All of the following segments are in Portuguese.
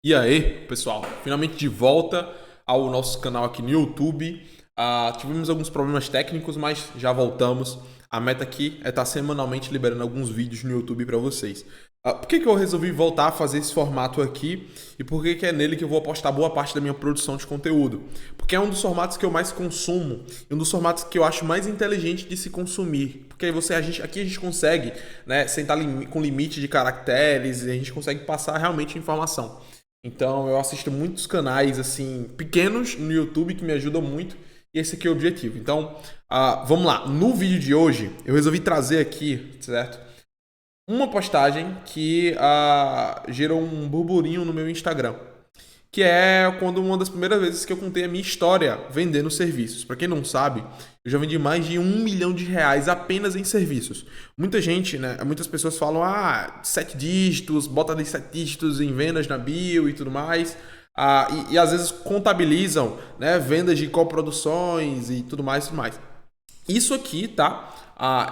E aí, pessoal, finalmente de volta ao nosso canal aqui no YouTube. Tivemos alguns problemas técnicos, mas já voltamos. A meta aqui é estar semanalmente liberando alguns vídeos no YouTube para vocês. Por que eu resolvi voltar a fazer esse formato aqui e por que é nele que eu vou apostar boa parte da minha produção de conteúdo? Porque é um dos formatos que eu mais consumo e um dos formatos que eu acho mais inteligente de se consumir. Porque aqui a gente consegue, né, sentar com limite de caracteres e a gente consegue passar realmente informação. Então eu assisto muitos canais assim pequenos no YouTube que me ajudam muito e esse aqui é o objetivo. Então, vamos lá. No vídeo de hoje eu resolvi trazer aqui, certo? Uma postagem que gerou um burburinho no meu Instagram, que é quando uma das primeiras vezes que eu contei a minha história vendendo serviços. Para quem não sabe, eu já vendi mais de R$ 1 milhão apenas em serviços. Muita gente, né? Muitas pessoas falam, 7 dígitos, bota ali 7 dígitos em vendas na bio e tudo mais. E às vezes contabilizam, né, vendas de coproduções e tudo mais, tudo mais. Isso aqui, tá?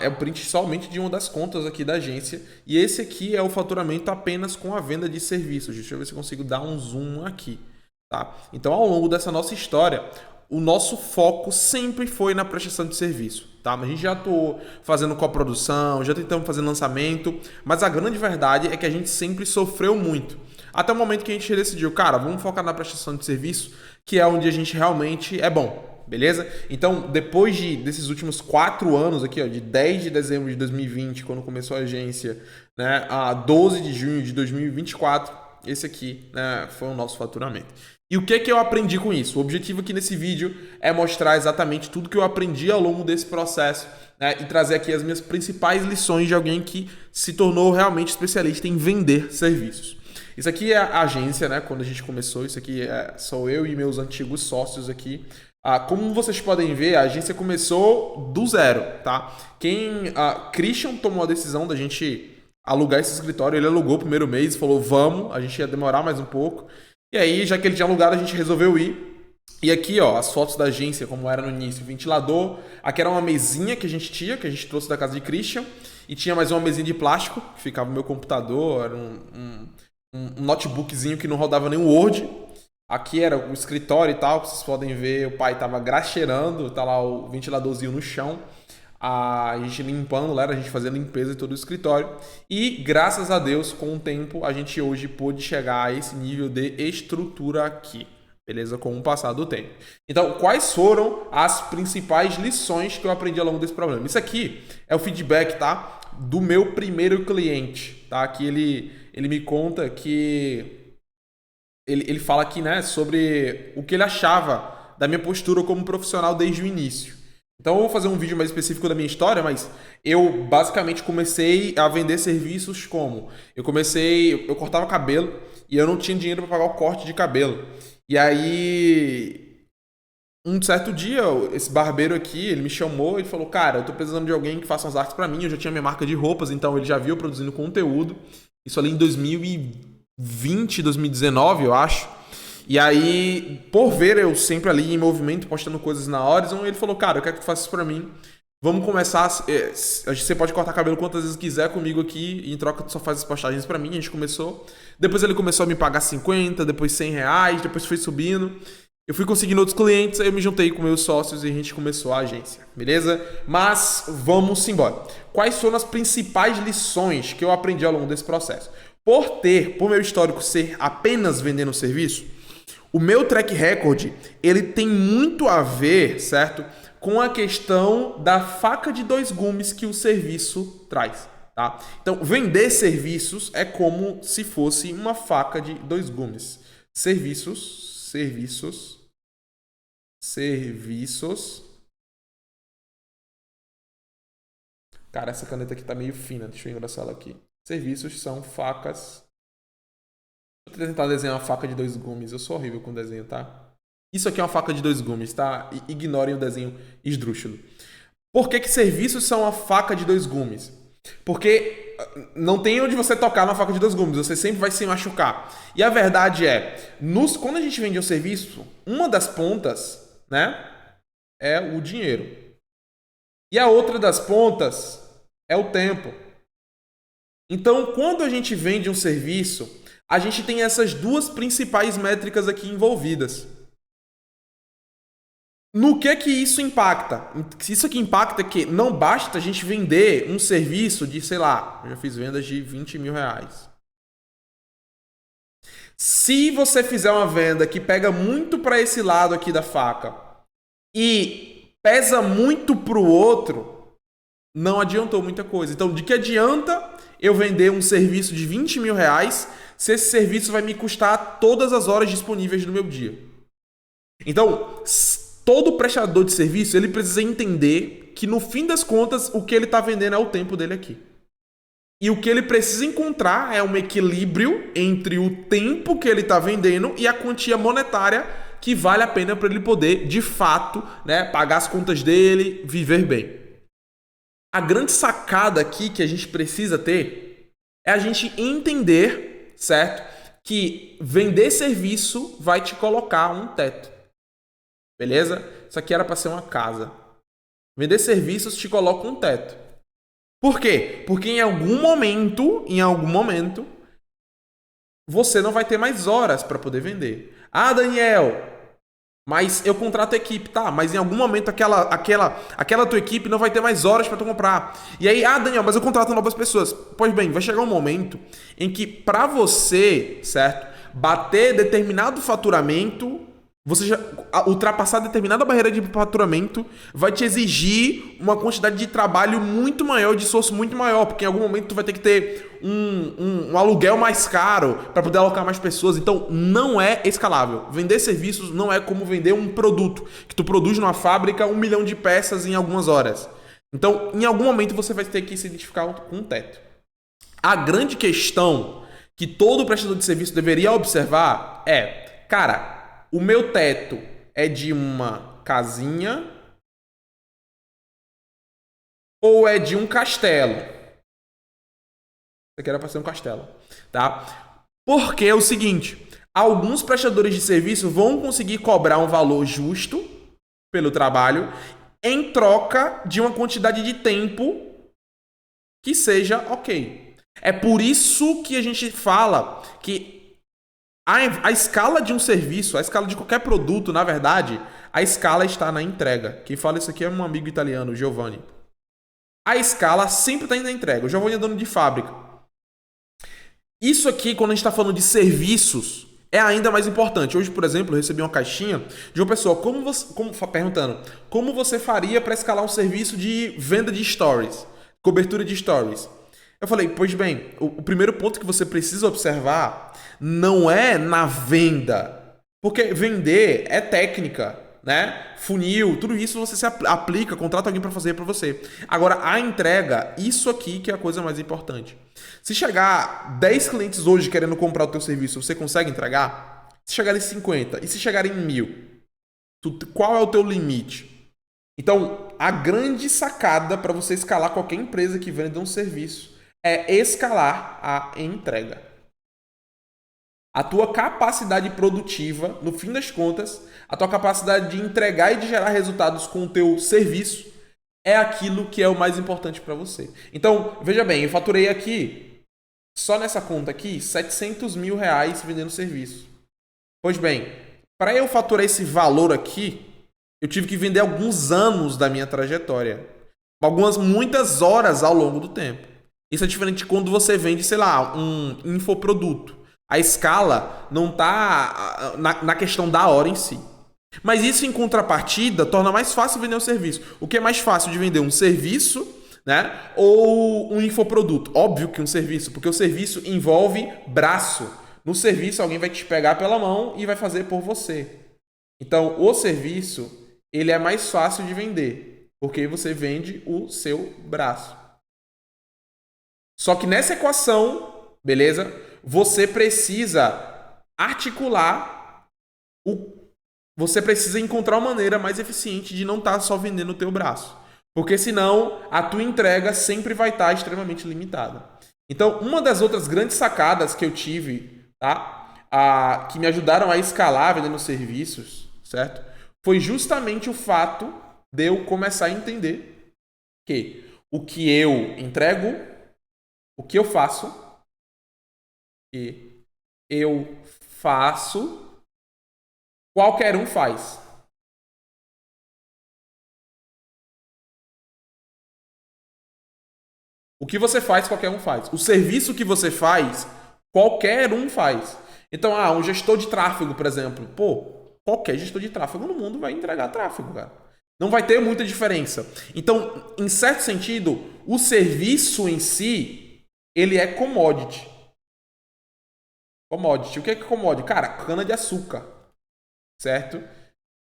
É o print somente de uma das contas aqui da agência. E esse aqui é o faturamento apenas com a venda de serviços. Deixa eu ver se eu consigo dar um zoom aqui, tá? Então, ao longo dessa nossa história, o nosso foco sempre foi na prestação de serviço, tá? A gente já atuou fazendo coprodução, já tentamos fazer lançamento, mas a grande verdade é que a gente sempre sofreu muito. Até o momento que a gente decidiu, cara, vamos focar na prestação de serviço, que é onde a gente realmente é bom. Beleza? Então, depois desses últimos 4 anos aqui, ó, de 10 de dezembro de 2020, quando começou a agência, né, a 12 de junho de 2024, esse aqui, né, foi o nosso faturamento. E o que eu aprendi com isso? O objetivo aqui nesse vídeo é mostrar exatamente tudo que eu aprendi ao longo desse processo, né, e trazer aqui as minhas principais lições de alguém que se tornou realmente especialista em vender serviços. Isso aqui é a agência, né? Quando a gente começou, isso aqui sou eu e meus antigos sócios aqui. Como vocês podem ver, a agência começou do zero, tá? Christian tomou a decisão da gente alugar esse escritório, ele alugou o primeiro mês e falou, vamos, a gente ia demorar mais um pouco. E aí, já que ele tinha alugado, a gente resolveu ir. E aqui, ó, as fotos da agência, como era no início, ventilador. Aqui era uma mesinha que a gente tinha, que a gente trouxe da casa de Christian. E tinha mais uma mesinha de plástico, que ficava no meu computador, era um notebookzinho que não rodava nem o Word. Aqui era o escritório e tal, que vocês podem ver, o pai tava graxeirando, tá lá o ventiladorzinho no chão, a gente limpando lá, a gente fazendo limpeza em todo o escritório. E graças a Deus, com o tempo, a gente hoje pôde chegar a esse nível de estrutura aqui. Beleza? Com o passar do tempo. Então, quais foram as principais lições que eu aprendi ao longo desse problema? Isso aqui é o feedback, tá? Do meu primeiro cliente, tá? Que ele me conta que ele fala aqui, né, sobre o que ele achava da minha postura como profissional desde o início. Então eu vou fazer um vídeo mais específico da minha história, mas eu basicamente comecei a vender serviços como? Eu cortava cabelo e eu não tinha dinheiro para pagar o corte de cabelo. E aí, um certo dia, esse barbeiro aqui, ele me chamou e falou, cara, eu tô precisando de alguém que faça umas artes para mim, eu já tinha minha marca de roupas, então ele já viu produzindo conteúdo. Isso ali em 2020, 2019, eu acho. E aí, por ver eu sempre ali em movimento, postando coisas na Horizon, ele falou, cara, eu quero que tu faça isso pra mim. Vamos começar. Você pode cortar cabelo quantas vezes quiser comigo aqui, e em troca tu só faz as postagens pra mim. A gente começou. Depois ele começou a me pagar 50, depois R$ 100, depois foi subindo. Eu fui conseguindo outros clientes, aí eu me juntei com meus sócios e a gente começou a agência, beleza? Mas vamos embora. Quais foram as principais lições que eu aprendi ao longo desse processo? Por meu histórico ser apenas vendendo serviço, o meu track record, ele tem muito a ver, certo? Com a questão da faca de dois gumes que o serviço traz, tá? Então, vender serviços é como se fosse uma faca de dois gumes. Serviços. Cara, essa caneta aqui tá meio fina, deixa eu engrossar ela aqui. Serviços são facas. Vou tentar desenhar uma faca de dois gumes. Eu sou horrível com desenho, tá? Isso aqui é uma faca de dois gumes, tá? Ignorem o desenho esdrúxulo. Por que serviços são uma faca de dois gumes? Porque não tem onde você tocar na faca de dois gumes, você sempre vai se machucar. E a verdade é, quando a gente vende um serviço, uma das pontas, né, é o dinheiro. E a outra das pontas é o tempo. Então, quando a gente vende um serviço, a gente tem essas duas principais métricas aqui envolvidas. No que isso impacta? Isso aqui impacta que não basta a gente vender um serviço de, sei lá, eu já fiz vendas de 20 mil reais. Se você fizer uma venda que pega muito para esse lado aqui da faca e pesa muito para o outro, não adiantou muita coisa. Então, de que adianta eu vender um serviço de 20 mil reais se esse serviço vai me custar todas as horas disponíveis no meu dia? Então, todo prestador de serviço, ele precisa entender que no fim das contas, o que ele está vendendo é o tempo dele aqui. E o que ele precisa encontrar é um equilíbrio entre o tempo que ele está vendendo e a quantia monetária que vale a pena para ele poder, de fato, né, pagar as contas dele, viver bem. A grande sacada aqui que a gente precisa ter é a gente entender, certo? Que vender serviço vai te colocar um teto. Beleza? Isso aqui era para ser uma casa. Vender serviços te coloca um teto. Por quê? Porque em algum momento, você não vai ter mais horas para poder vender. Ah, Daniel, mas eu contrato a equipe, tá? Mas em algum momento aquela tua equipe não vai ter mais horas para tu comprar. E aí, ah, Daniel, mas eu contrato novas pessoas. Pois bem, vai chegar um momento em que para você, certo, bater determinado faturamento, você já ultrapassar determinada barreira de faturamento vai te exigir uma quantidade de trabalho muito maior, de esforço muito maior, porque em algum momento tu vai ter que ter um aluguel mais caro para poder alocar mais pessoas. Então não é escalável. Vender serviços não é como vender um produto que tu produz numa fábrica 1 milhão de peças em algumas horas. Então em algum momento você vai ter que se identificar com um teto. A grande questão que todo prestador de serviço deveria observar é, cara, o meu teto é de uma casinha ou é de um castelo? Isso aqui era para ser um castelo, tá? Porque é o seguinte, alguns prestadores de serviço vão conseguir cobrar um valor justo pelo trabalho em troca de uma quantidade de tempo que seja ok. É por isso que a gente fala que a escala de um serviço, a escala de qualquer produto, na verdade, a escala está na entrega. Quem fala isso aqui é um amigo italiano, Giovanni. A escala sempre está na entrega. O Giovanni é dono de fábrica. Isso aqui, quando a gente está falando de serviços, é ainda mais importante. Hoje, por exemplo, eu recebi uma caixinha de uma pessoa perguntando como você faria para escalar um serviço de venda de stories, cobertura de stories. Eu falei, pois bem, o primeiro ponto que você precisa observar não é na venda, porque vender é técnica, né? Funil, tudo isso você se aplica, contrata alguém para fazer para você. Agora, a entrega, isso aqui que é a coisa mais importante. Se chegar 10 clientes hoje querendo comprar o teu serviço, você consegue entregar? Se chegar em 50 e se chegar em 1000, qual é o teu limite? Então, a grande sacada para você escalar qualquer empresa que venda um serviço é escalar a entrega. A tua capacidade produtiva, no fim das contas, a tua capacidade de entregar e de gerar resultados com o teu serviço é aquilo que é o mais importante para você. Então, veja bem, eu faturei aqui, só nessa conta aqui, 700 mil reais vendendo serviço. Pois bem, para eu faturar esse valor aqui, eu tive que vender alguns anos da minha trajetória. Muitas horas ao longo do tempo. Isso é diferente de quando você vende, sei lá, um infoproduto. A escala não está na questão da hora em si. Mas isso, em contrapartida, torna mais fácil vender um serviço. O que é mais fácil de vender? Um serviço, né? Ou um infoproduto? Óbvio que um serviço, porque o serviço envolve braço. No serviço, alguém vai te pegar pela mão e vai fazer por você. Então, o serviço, ele é mais fácil de vender, porque você vende o seu braço. Só que nessa equação, beleza? Você precisa articular você precisa encontrar uma maneira mais eficiente de não estar só vendendo o teu braço. Porque senão a tua entrega sempre vai estar extremamente limitada. Então, uma das outras grandes sacadas que eu tive, tá? Que me ajudaram a escalar vendendo serviços, certo? Foi justamente o fato de eu começar a entender que o que eu entrego, o que eu faço e eu faço, qualquer um faz. O que você faz, qualquer um faz. O serviço que você faz, qualquer um faz. Então, um gestor de tráfego, por exemplo. Pô, qualquer gestor de tráfego no mundo vai entregar tráfego, cara. Não vai ter muita diferença. Então, em certo sentido, o serviço em si, ele é commodity. Commodity. O que é commodity? Cara, cana de açúcar. Certo?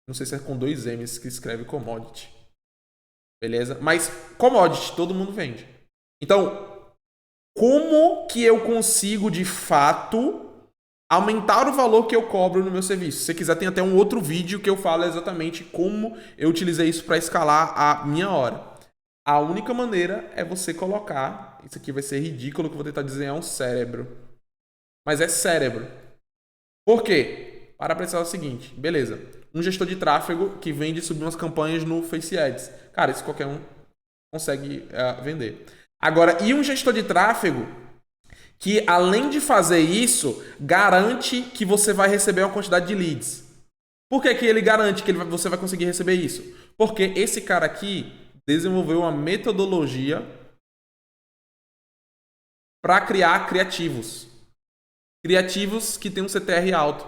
Não sei se é com dois M's que escreve commodity. Beleza? Mas commodity, todo mundo vende. Então, como que eu consigo, de fato, aumentar o valor que eu cobro no meu serviço? Se você quiser, tem até um outro vídeo que eu falo exatamente como eu utilizei isso para escalar a minha hora. A única maneira é você colocar... Isso aqui vai ser ridículo que eu vou tentar desenhar um cérebro. Mas é cérebro. Por quê? Para pensar o seguinte. Beleza. Um gestor de tráfego que vende subir umas campanhas no Face Ads. Cara, isso qualquer um consegue vender. Agora, e um gestor de tráfego que, além de fazer isso, garante que você vai receber uma quantidade de leads? Por que ele garante que você vai conseguir receber isso? Porque esse cara aqui desenvolveu uma metodologia para criar criativos. Criativos que tem um CTR alto.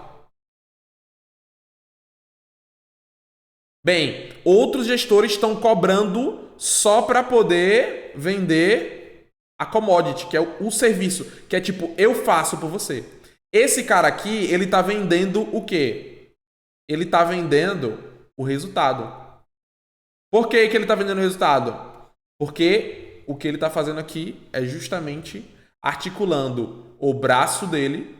Bem, outros gestores estão cobrando só para poder vender a commodity, que é o serviço, que é tipo, eu faço por você. Esse cara aqui, ele tá vendendo o quê? Ele tá vendendo o resultado. Por que ele tá vendendo o resultado? Porque o que ele tá fazendo aqui é justamente articulando o braço dele.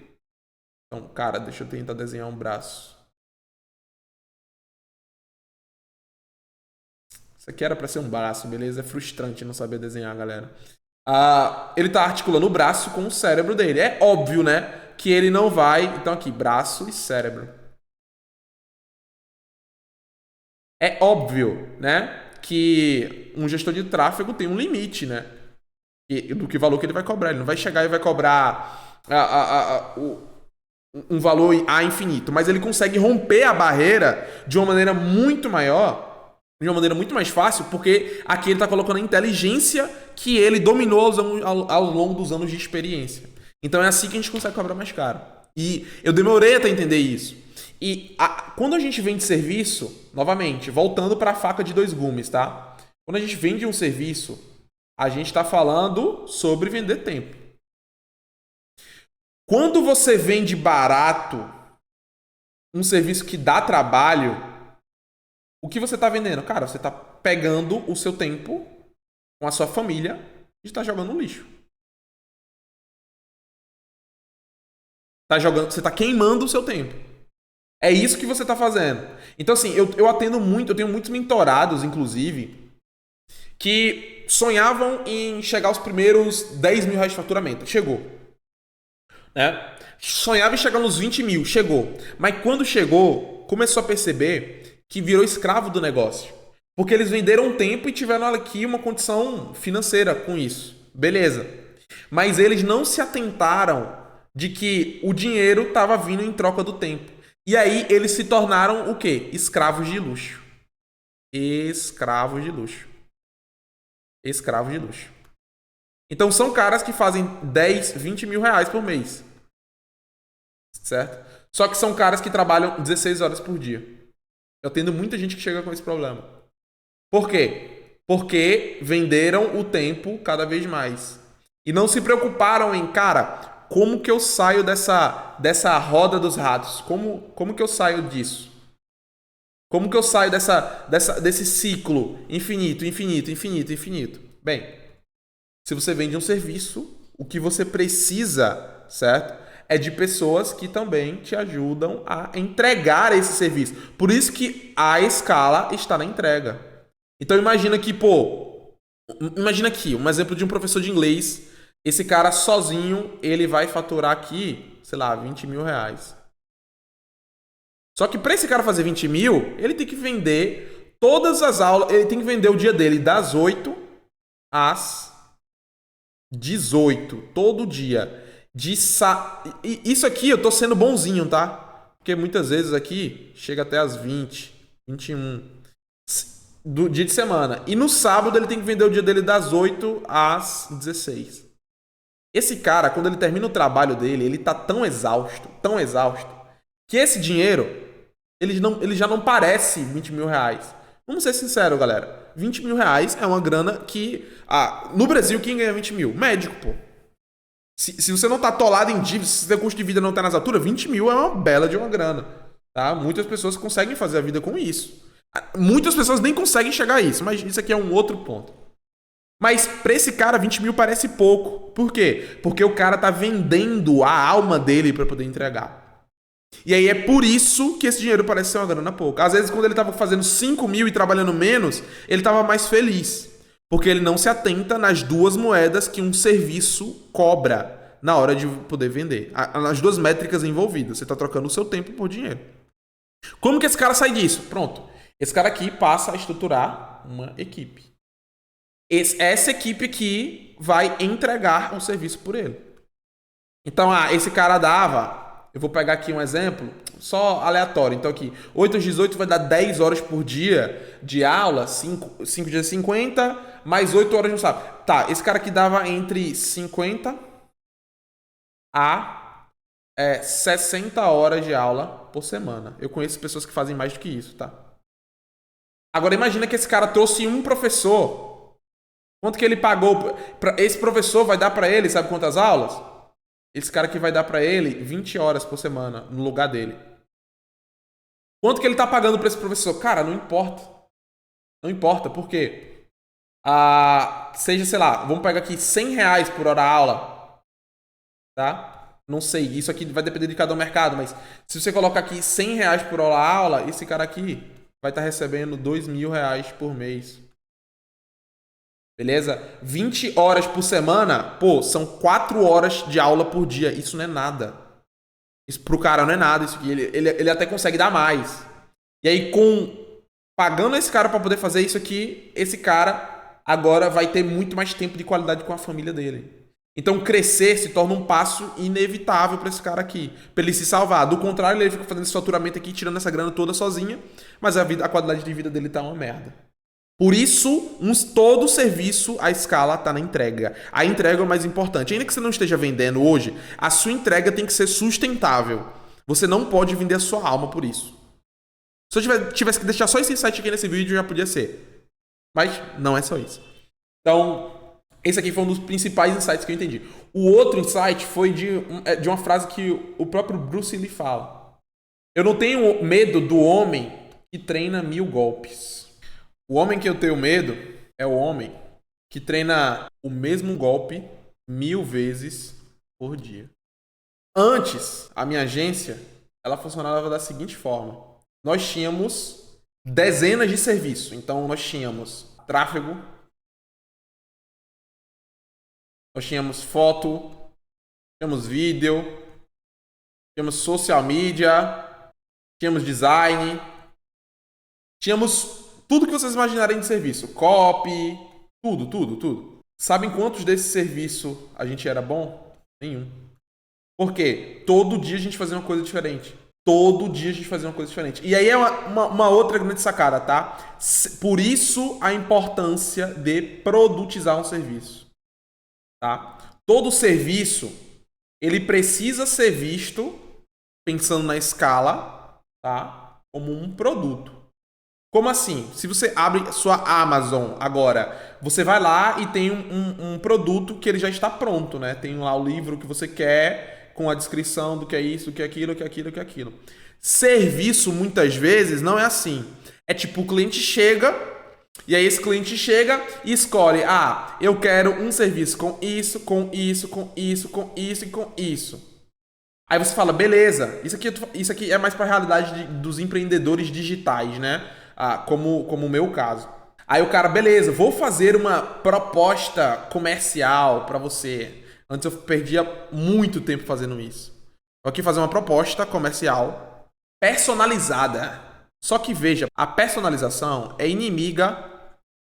Então, cara, deixa eu tentar desenhar um braço. Isso aqui era para ser um braço, beleza? É frustrante não saber desenhar, galera. Ele tá articulando o braço com o cérebro dele. É óbvio, né? Que ele não vai... Então aqui, braço e cérebro. É óbvio, né? Que um gestor de tráfego tem um limite, né? Do que valor que ele vai cobrar. Ele não vai chegar e vai cobrar um valor a infinito. Mas ele consegue romper a barreira de uma maneira muito maior, de uma maneira muito mais fácil, porque aqui ele está colocando a inteligência que ele dominou ao longo dos anos de experiência. Então é assim que a gente consegue cobrar mais caro. E eu demorei até entender isso. E quando a gente vende serviço, novamente, voltando para a faca de dois gumes, tá? Quando a gente vende um serviço, a gente está falando sobre vender tempo. Quando você vende barato um serviço que dá trabalho, o que você está vendendo? Cara, você está pegando o seu tempo com a sua família e está jogando no lixo. Você está queimando o seu tempo. É isso que você está fazendo. Então, assim, eu atendo muito, eu tenho muitos mentorados, inclusive, que sonhavam em chegar aos primeiros 10 mil reais de faturamento. Chegou. Né? Sonhava em chegar nos 20 mil. Chegou. Mas quando chegou, começou a perceber que virou escravo do negócio. Porque eles venderam tempo e tiveram aqui uma condição financeira com isso. Beleza. Mas eles não se atentaram de que o dinheiro estava vindo em troca do tempo. E aí eles se tornaram o quê? Escravos de luxo. Escravos de luxo. Escravos de luxo. Então são caras que fazem 10, 20 mil reais por mês. Certo? Só que são caras que trabalham 16 horas por dia. Eu atendo muita gente que chega com esse problema. Por quê? Porque venderam o tempo cada vez mais. E não se preocuparam em, cara, como que eu saio dessa roda dos ratos? Como que eu saio disso? Como que eu saio desse ciclo infinito, infinito, infinito, infinito? Bem, se você vende um serviço, o que você precisa, certo? É de pessoas que também te ajudam a entregar esse serviço. Por isso que a escala está na entrega. Então imagina que, imagina aqui, um exemplo de um professor de inglês. Esse cara sozinho, ele vai faturar aqui, sei lá, 20 mil reais. Só que para esse cara fazer 20 mil, ele tem que vender todas as aulas, ele tem que vender o dia dele das 8 às 18, todo dia. Isso aqui eu tô sendo bonzinho, tá? Porque muitas vezes aqui chega até às 20, 21 do dia de semana. E no sábado ele tem que vender o dia dele das 8 às 16. Esse cara, quando ele termina o trabalho dele, ele tá tão exausto, que esse dinheiro, ele já não parece 20 mil reais. Vamos ser sinceros, galera. 20 mil reais é uma grana que... no Brasil, quem ganha 20 mil? Médico, pô. Se você não tá atolado em dívidas, se seu custo de vida não tá nas alturas, 20 mil é uma bela de uma grana. Tá? Muitas pessoas conseguem fazer a vida com isso. Muitas pessoas nem conseguem chegar a isso, mas isso aqui é um outro ponto. Mas pra esse cara, 20 mil parece pouco. Por quê? Porque o cara tá vendendo a alma dele pra poder entregar. E aí é por isso que esse dinheiro parece ser uma grana pouca. Às vezes, quando ele tava fazendo 5 mil e trabalhando menos, ele tava mais feliz. Porque ele não se atenta nas duas moedas que um serviço cobra na hora de poder vender. As duas métricas envolvidas. Você está trocando o seu tempo por dinheiro. Como que esse cara sai disso? Pronto. Esse cara aqui passa a estruturar uma equipe. Essa equipe aqui vai entregar um serviço por ele. Então, esse cara dava... Eu vou pegar aqui um exemplo, só aleatório. Então aqui, 8 às 18 vai dar 10 horas por dia de aula, 5 dias 50, mais 8 horas no sábado. Tá, esse cara aqui dava entre 50 a 60 horas de aula por semana. Eu conheço pessoas que fazem mais do que isso, tá? Agora imagina que esse cara trouxe um professor. Quanto que ele pagou? Esse professor vai dar para ele, sabe quantas aulas? Esse cara aqui vai dar pra ele 20 horas por semana no lugar dele. Quanto que ele tá pagando pra esse professor? Cara, não importa. Não importa, por quê? Seja, sei lá, vamos pegar aqui 100 reais por hora aula. Tá? Não sei, isso aqui vai depender de cada mercado, mas se você colocar aqui 100 reais por hora aula, esse cara aqui vai estar recebendo 2 mil reais por mês. Beleza? 20 horas por semana, pô, são 4 horas de aula por dia. Isso não é nada. Isso pro cara não é nada. Isso aqui. Ele até consegue dar mais. E aí, pagando esse cara para poder fazer isso aqui, esse cara agora vai ter muito mais tempo de qualidade com a família dele. Então, crescer se torna um passo inevitável para esse cara aqui, para ele se salvar. Do contrário, ele fica fazendo esse faturamento aqui, tirando essa grana toda sozinha, mas a qualidade de vida dele tá uma merda. Por isso, todo serviço, a escala está na entrega. A entrega é o mais importante. Ainda que você não esteja vendendo hoje, a sua entrega tem que ser sustentável. Você não pode vender a sua alma por isso. Se eu tivesse que deixar só esse insight aqui nesse vídeo, já podia ser. Mas não é só isso. Então, esse aqui foi um dos principais insights que eu entendi. O outro insight foi de uma frase que o próprio Bruce Lee fala. Eu não tenho medo do homem que treina 1000 golpes. O homem que eu tenho medo é o homem que treina o mesmo golpe 1000 vezes por dia. Antes, a minha agência, ela funcionava da seguinte forma. Nós tínhamos dezenas de serviços. Então, nós tínhamos tráfego, nós tínhamos foto, tínhamos vídeo, tínhamos social media, tínhamos design, tínhamos tudo que vocês imaginarem de serviço. Copy, tudo. Sabem quantos desses serviços a gente era bom? Nenhum. Por quê? Todo dia a gente fazia uma coisa diferente. E aí é uma outra grande sacada, tá? Por isso a importância de produtizar um serviço. Tá? Todo serviço, ele precisa ser visto, pensando na escala, tá? Como um produto. Como assim? Se você abre sua Amazon agora, você vai lá e tem um produto que ele já está pronto, né? Tem lá o livro que você quer, com a descrição do que é isso, do que é aquilo, do que é aquilo, do que é aquilo. Serviço, muitas vezes, não é assim. É tipo, o cliente chega, e aí esse cliente chega e escolhe, eu quero um serviço com isso, com isso, com isso, com isso e com isso. Aí você fala, beleza, isso aqui é mais para a realidade dos empreendedores digitais, né? Como o meu caso. Aí o cara, beleza, vou fazer uma proposta comercial para você. Antes eu perdia muito tempo fazendo isso. Vou aqui fazer uma proposta comercial personalizada. Só que veja, a personalização é inimiga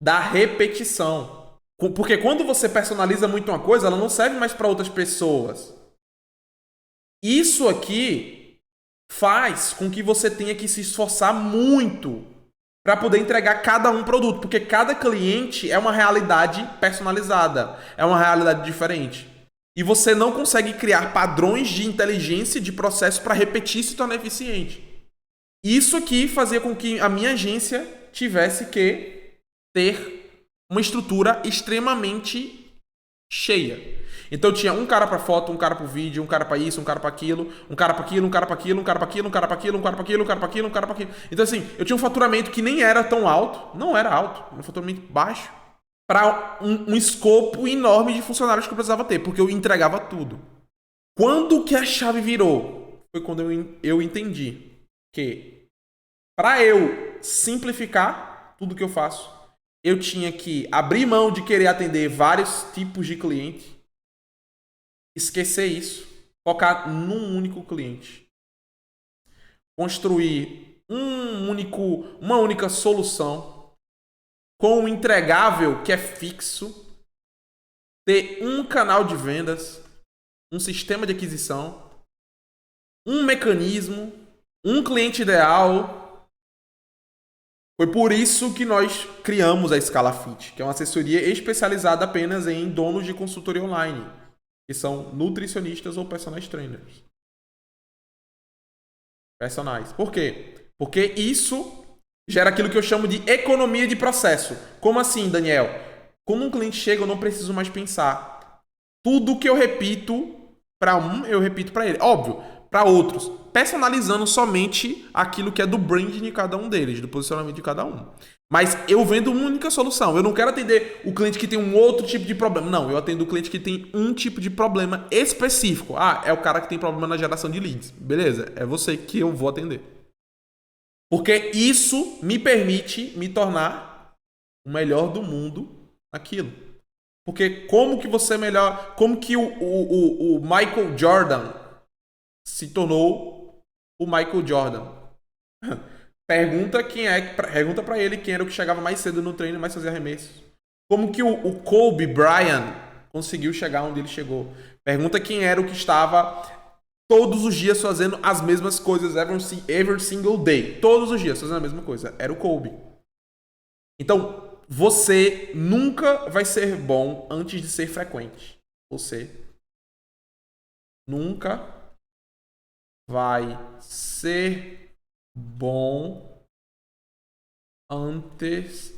da repetição. Porque quando você personaliza muito uma coisa, ela não serve mais para outras pessoas. Isso aqui faz com que você tenha que se esforçar muito para poder entregar cada um produto, porque cada cliente é uma realidade personalizada, é uma realidade diferente. E você não consegue criar padrões de inteligência de processo para repetir e se tornar eficiente. Isso aqui fazia com que a minha agência tivesse que ter uma estrutura extremamente cheia. Então tinha um cara para foto, um cara para vídeo, um cara para isso, um cara para aquilo, um cara para aquilo, um cara para aquilo, um cara para aquilo, um cara para aquilo, um cara para aquilo, um cara para aquilo, um cara para aquilo. Então assim, eu tinha um faturamento que nem era tão alto, não era alto, era um faturamento baixo, para um escopo enorme de funcionários que eu precisava ter, porque eu entregava tudo. Quando que a chave virou? Foi quando eu entendi que para eu simplificar tudo que eu faço, eu tinha que abrir mão de querer atender vários tipos de cliente, esquecer isso, focar num único cliente, construir uma única solução com um entregável que é fixo, ter um canal de vendas, um sistema de aquisição, um mecanismo, um cliente ideal. Foi por isso que nós criamos a Scala Fit, que é uma assessoria especializada apenas em donos de consultoria online, que são nutricionistas ou personal trainers. Personais. Por quê? Porque isso gera aquilo que eu chamo de economia de processo. Como assim, Daniel? Quando um cliente chega, eu não preciso mais pensar. Tudo que eu repito para um, eu repito para ele. Óbvio, para outros, personalizando somente aquilo que é do brand de cada um deles, do posicionamento de cada um. Mas eu vendo uma única solução. Eu não quero atender o cliente que tem um outro tipo de problema. Não, eu atendo o cliente que tem um tipo de problema específico. Ah, é o cara que tem problema na geração de leads. Beleza, é você que eu vou atender. Porque isso me permite me tornar o melhor do mundo naquilo. Porque como que você é melhor... Como que o Michael Jordan se tornou o Michael Jordan? Pergunta para ele quem era o que chegava mais cedo no treino e mais fazia arremessos. Como que o Kobe Bryant conseguiu chegar onde ele chegou? Pergunta quem era o que estava todos os dias fazendo as mesmas coisas every single day. Todos os dias fazendo a mesma coisa. Era o Kobe. Então, você nunca vai ser bom antes de ser frequente. Você nunca vai ser bom antes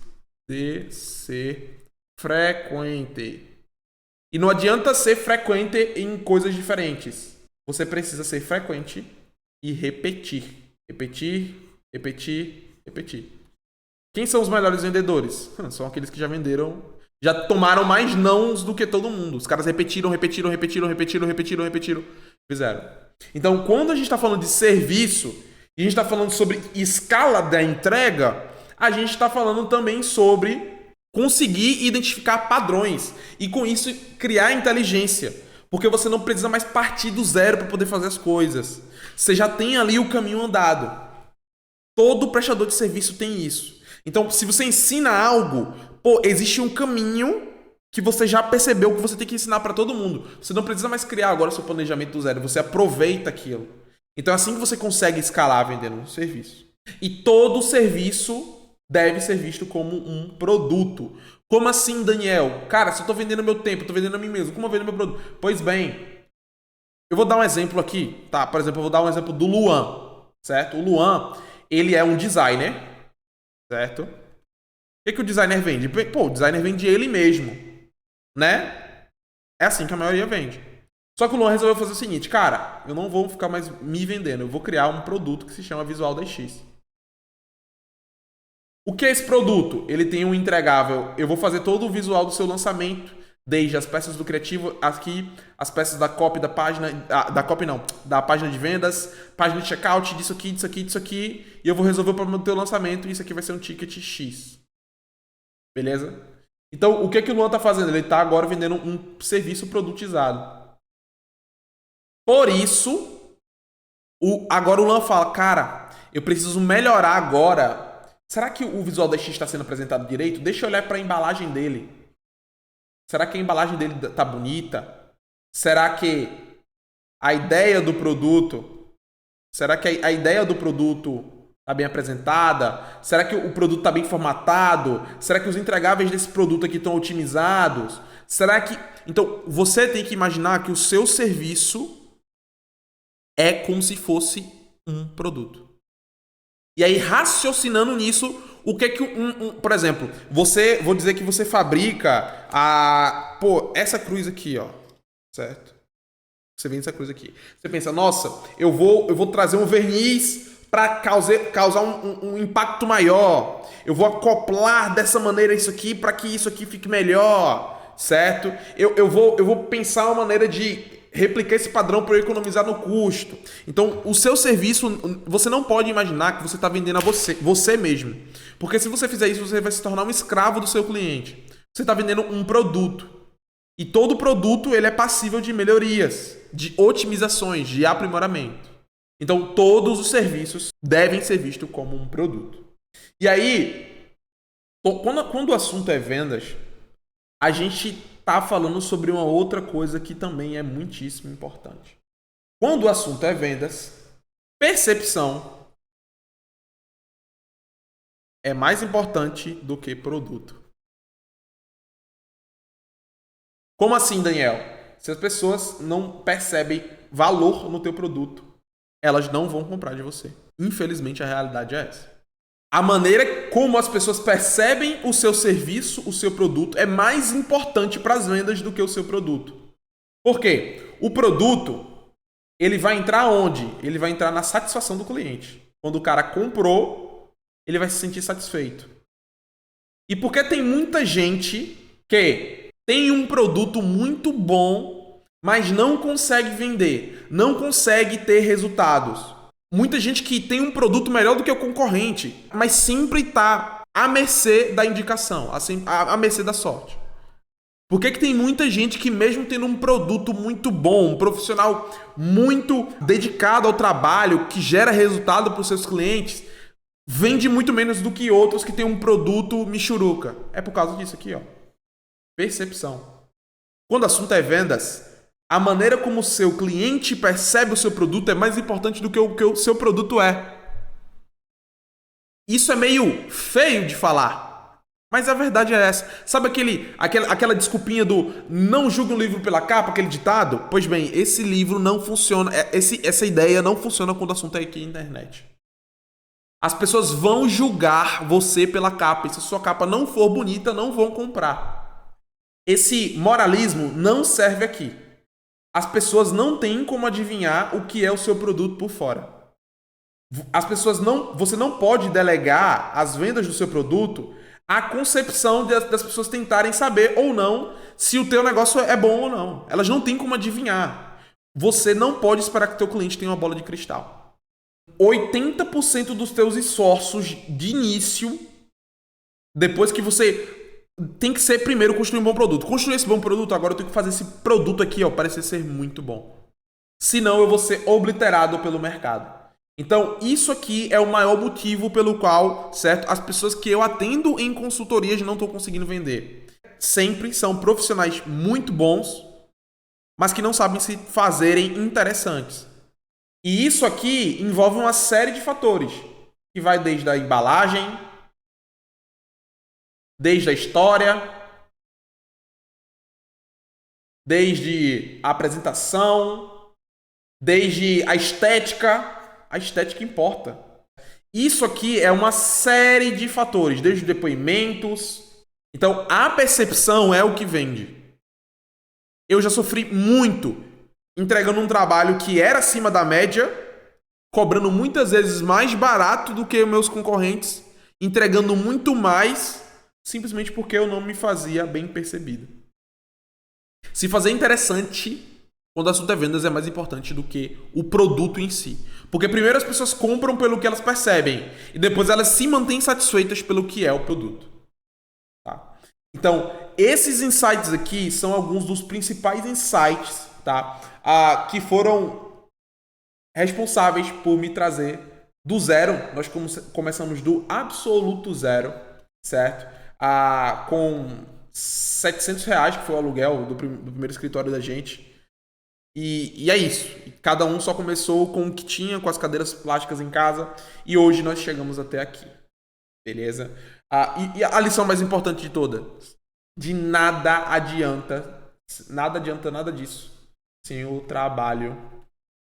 de ser frequente. E não adianta ser frequente em coisas diferentes. Você precisa ser frequente e repetir. Repetir, repetir, repetir. Quem são os melhores vendedores? São aqueles que já venderam, já tomaram mais nãos do que todo mundo. Os caras repetiram, repetiram, repetiram, repetiram, repetiram, repetiram. Fizeram. Então, quando a gente está falando de serviço, e a gente está falando sobre escala da entrega, a gente está falando também sobre conseguir identificar padrões e com isso criar inteligência, porque você não precisa mais partir do zero para poder fazer as coisas. Você já tem ali o caminho andado. Todo prestador de serviço tem isso. Então, se você ensina algo, existe um caminho que você já percebeu que você tem que ensinar para todo mundo. Você não precisa mais criar agora o seu planejamento do zero, você aproveita aquilo. Então é assim que você consegue escalar vendendo um serviço. E todo serviço deve ser visto como um produto. Como assim, Daniel? Cara, se eu estou vendendo meu tempo, estou vendendo a mim mesmo, como eu vendo meu produto? Pois bem, eu vou dar um exemplo aqui, tá? Por exemplo, eu vou dar um exemplo do Luan, certo? O Luan, ele é um designer, certo? O que o designer vende? Pô, o designer vende ele mesmo, né? É assim que a maioria vende. Só que o Luan resolveu fazer o seguinte, cara, eu não vou ficar mais me vendendo, eu vou criar um produto que se chama Visual 10X. O que é esse produto? Ele tem um entregável. Eu vou fazer todo o visual do seu lançamento, desde as peças do criativo, aqui, as peças da copy da página, da copy não, da página de vendas, página de checkout, disso aqui, disso aqui, disso aqui, e eu vou resolver o problema do teu lançamento, e isso aqui vai ser um ticket X. Beleza? Então, o que o Luan está fazendo? Ele está agora vendendo um serviço produtizado. Por isso, agora o Luan fala, cara, eu preciso melhorar agora. Será que o visual da X está sendo apresentado direito? Deixa eu olhar para a embalagem dele. Será que a embalagem dele tá bonita? Será que A ideia do produto, será que a ideia do produto está bem apresentada? Será que o produto está bem formatado? Será que os entregáveis desse produto aqui estão otimizados? Será que... Então, você tem que imaginar que o seu serviço é como se fosse um produto. E aí, raciocinando nisso, o que é que por exemplo, vou dizer que você fabrica essa cruz aqui, ó, certo? Você vende essa cruz aqui. Você pensa, nossa, eu vou trazer um verniz para causar um impacto maior. Eu vou acoplar dessa maneira isso aqui para que isso aqui fique melhor, certo? Eu vou pensar uma maneira de replicar esse padrão para eu economizar no custo. Então, o seu serviço, você não pode imaginar que você está vendendo a você mesmo. Porque se você fizer isso, você vai se tornar um escravo do seu cliente. Você está vendendo um produto. E todo produto ele é passível de melhorias, de otimizações, de aprimoramento. Então, todos os serviços devem ser vistos como um produto. E aí, quando o assunto é vendas, a gente está falando sobre uma outra coisa que também é muitíssimo importante. Quando o assunto é vendas, percepção é mais importante do que produto. Como assim, Daniel? Se as pessoas não percebem valor no teu produto, elas não vão comprar de você. Infelizmente, a realidade é essa. A maneira como as pessoas percebem o seu serviço, o seu produto, é mais importante para as vendas do que o seu produto. Por quê? O produto, ele vai entrar onde? Ele vai entrar na satisfação do cliente. Quando o cara comprou, ele vai se sentir satisfeito. E porque tem muita gente que tem um produto muito bom, mas não consegue vender, não consegue ter resultados. Muita gente que tem um produto melhor do que o concorrente, mas sempre está à mercê da indicação, à mercê da sorte. Por que tem muita gente que mesmo tendo um produto muito bom, um profissional muito dedicado ao trabalho, que gera resultado para os seus clientes, vende muito menos do que outros que têm um produto michuruca? É por causa disso aqui, ó. Percepção. Quando o assunto é vendas, a maneira como o seu cliente percebe o seu produto é mais importante do que o que o seu produto é. Isso é meio feio de falar, mas a verdade é essa. Sabe aquela desculpinha do não julgue um livro pela capa, aquele ditado? Pois bem, esse livro não funciona, essa ideia não funciona quando o assunto é aqui na internet. As pessoas vão julgar você pela capa, e se a sua capa não for bonita, não vão comprar. Esse moralismo não serve aqui. As pessoas não têm como adivinhar o que é o seu produto por fora. Você não pode delegar as vendas do seu produto à concepção das pessoas tentarem saber ou não se o teu negócio é bom ou não. Elas não têm como adivinhar. Você não pode esperar que o teu cliente tenha uma bola de cristal. 80% dos teus esforços de início, depois que você... Tem que ser primeiro construir um bom produto. Construir esse bom produto, agora eu tenho que fazer esse produto aqui, ó, parecer ser muito bom. Senão eu vou ser obliterado pelo mercado. Então, isso aqui é o maior motivo pelo qual, certo, as pessoas que eu atendo em consultorias não estão conseguindo vender. Sempre são profissionais muito bons, mas que não sabem se fazerem interessantes. E isso aqui envolve uma série de fatores, que vai desde a embalagem, desde a história, desde a apresentação, desde a estética. A estética importa. Isso aqui é uma série de fatores, desde depoimentos. Então, a percepção é o que vende. Eu já sofri muito entregando um trabalho que era acima da média, cobrando muitas vezes mais barato do que meus concorrentes, entregando muito mais, simplesmente porque eu não me fazia bem percebido. Se fazer interessante, quando o assunto é vendas, é mais importante do que o produto em si. Porque primeiro as pessoas compram pelo que elas percebem e depois elas se mantêm satisfeitas pelo que é o produto. Tá? Então, esses insights aqui são alguns dos principais insights, tá? Que foram responsáveis por me trazer do zero. Nós começamos do absoluto zero, certo? Com R$700, que foi o aluguel do primeiro escritório da gente. E é isso. Cada um só começou com o que tinha, com as cadeiras plásticas em casa. E hoje nós chegamos até aqui. Beleza? E a lição mais importante de toda. De nada adianta. Nada adianta nada disso. Sem o trabalho.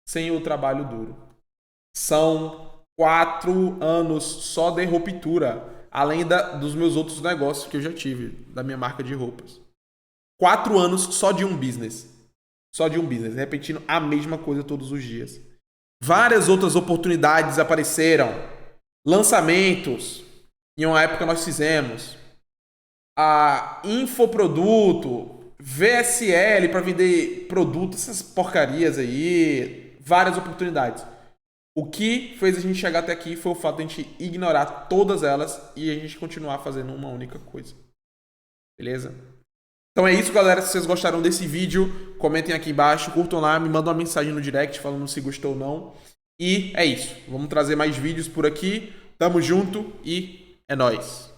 Sem o trabalho duro. São 4 anos só de ruptura. Além dos meus outros negócios que eu já tive. Da minha marca de roupas. 4 anos só de um business. Só de um business. Repetindo a mesma coisa todos os dias. Várias outras oportunidades apareceram. Lançamentos. Em uma época nós fizemos. A infoproduto. VSL para vender produtos. Essas porcarias aí. Várias oportunidades. O que fez a gente chegar até aqui foi o fato de a gente ignorar todas elas e a gente continuar fazendo uma única coisa. Beleza? Então é isso, galera. Se vocês gostaram desse vídeo, comentem aqui embaixo, curtam lá, me mandam uma mensagem no direct falando se gostou ou não. E é isso. Vamos trazer mais vídeos por aqui. Tamo junto e é nóis.